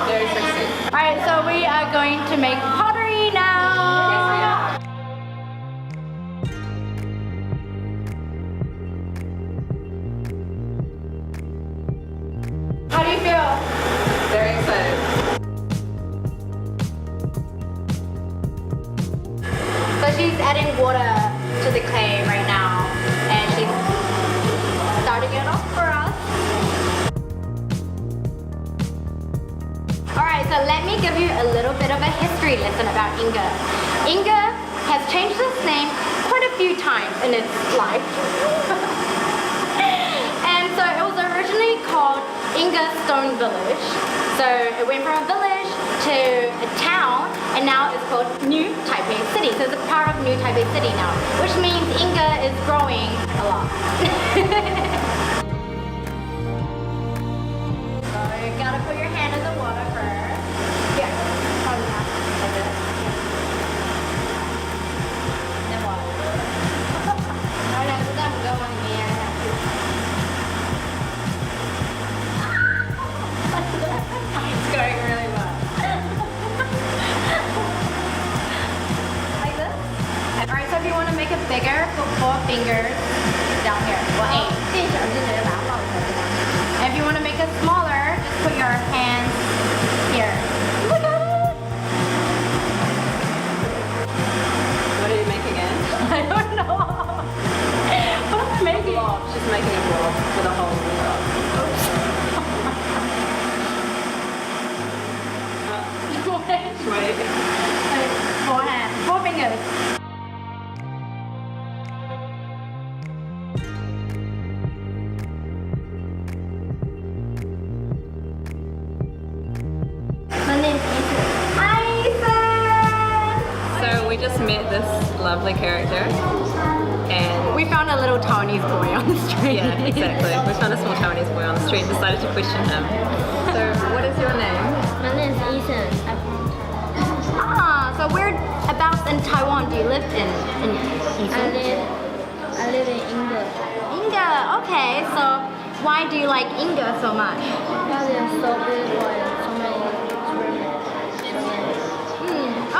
Very sexy. Alright, so we are going to make pottery now. How do you feel? Very excited. So she's adding water to the clay right now, and she's starting it off for us. Alright, so let me give you a little bit of a history lesson about Inga. Inga has changed its name quite a few times in its life. And so it was originally called Inga Stone Village. So it went from a village to a town, and now it's called New Taipei City. So it's a part of New Taipei City now, which means Inga is growing a lot. So you gotta put your hand in the water first. Here, probably not like this. Then what? No, it's not going here. It's going really well. Like this? Alright, so if you want to make it bigger, put 4 fingers down here. Well, 8. And if you want to make it smaller, just put your hands here. Look at it! What are you making again? I don't know. What am I making? She's making a blob with a hole in the top. Wait. 4 hands, 4 fingers. My name is Ethan. So we just met this lovely character, and We found a little Taiwanese boy on the street. yeah, exactly. We found a small Taiwanese boy on the street and decided to question him. So, what is your name? My name is Ethan. I'm from Taiwan. Ah, so whereabouts in Taiwan do you live in Ethan? I live in England. Inga, okay. So why do you like Inga so much? Because it's so beautiful and so many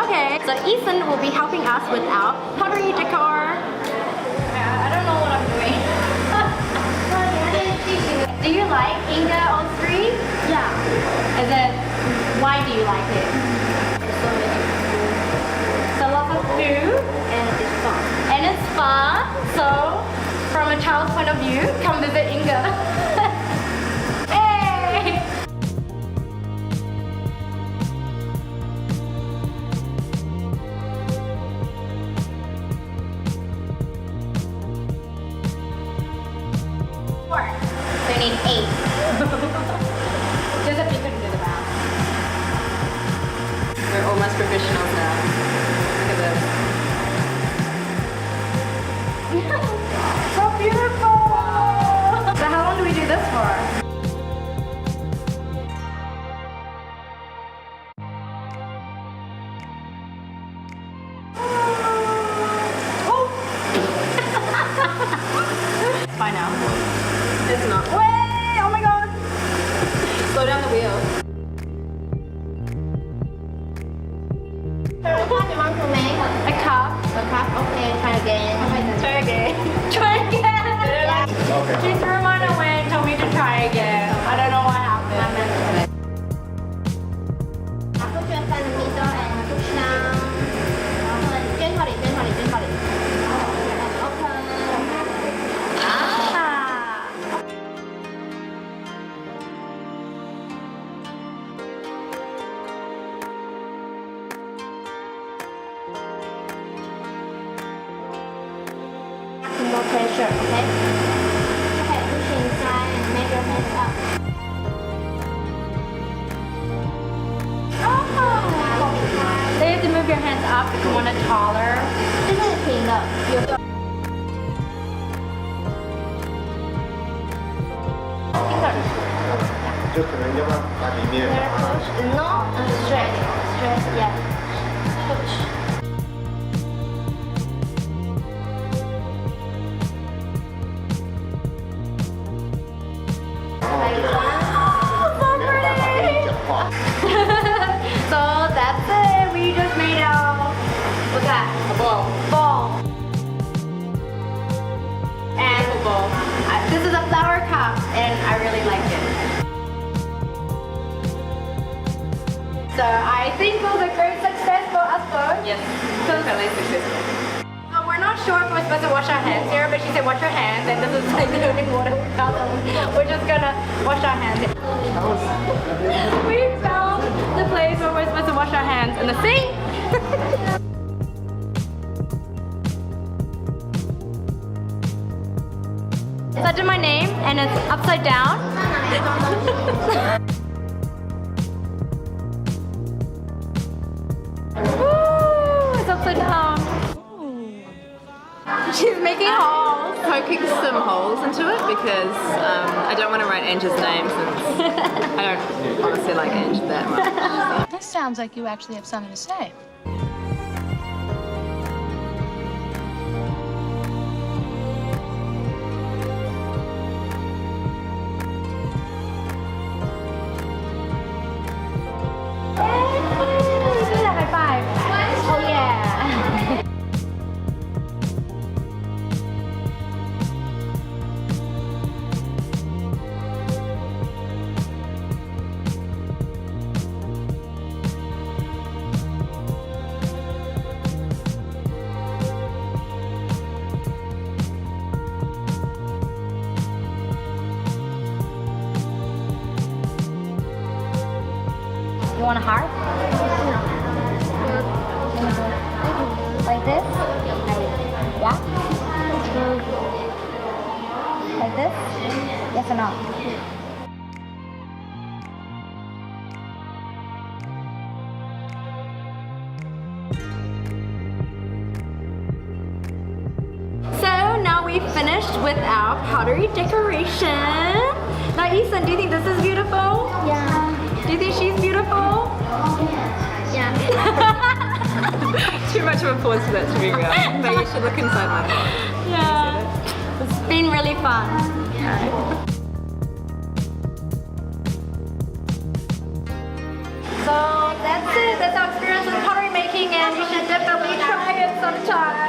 Okay, so Ethan will be helping us with our pottery decor. I don't know what I'm doing. Do you like Inga on street? Yeah. Is it, why do you like it? So many food. So lots of food And it's fun. and it's fun. So from a child's point of view, come visit Inga. Hey! Four. So you need 8. Just if you couldn't do the math. We're almost professionals now. Look at this. So beautiful! So how long do we do this for? Fine now. It's not. Way! Oh my god! Slow down the wheel. What do you want to make? A cup. A cup? Okay, try again. Try again. Try again! She threw mine away and told me to try again. I don't know what happened. Put your hand in the middle and push down. Gently. And open. Ah. More pressure, okay? Okay, push inside and make your hands up. Oh. So you have to move your hands up if you want it taller. 这个是平的，有 就可能要不要把里面 push, no, straight, yeah. Push. Like that. 没有办法跟你讲话。So I think it was a great success for us both. Yes, totally successful. We're not sure if we're supposed to wash our hands here, but she said wash your hands, and this is like the only water we got. We're just gonna wash our hands. We found the place where we're supposed to wash our hands in the sink. So I did my name, and it's upside down. Woo, it's upside down. She's making holes. Poking some holes into it because I don't want to write Angie's name since I don't honestly like Angie that much. This sounds like you actually have something to say. High five. Oh yeah. You want a heart? Like this? Yeah? Like this? Yes or no? So now we've finished with our pottery decoration. Now Ethan, do you think this is beautiful? Yeah. Do you think she's beautiful? Yeah. Too much of a pause for that to be real. But you should look inside my pot. Yeah. It's been really fun. So that's it. That's our experience with pottery making, and you should definitely try it sometime.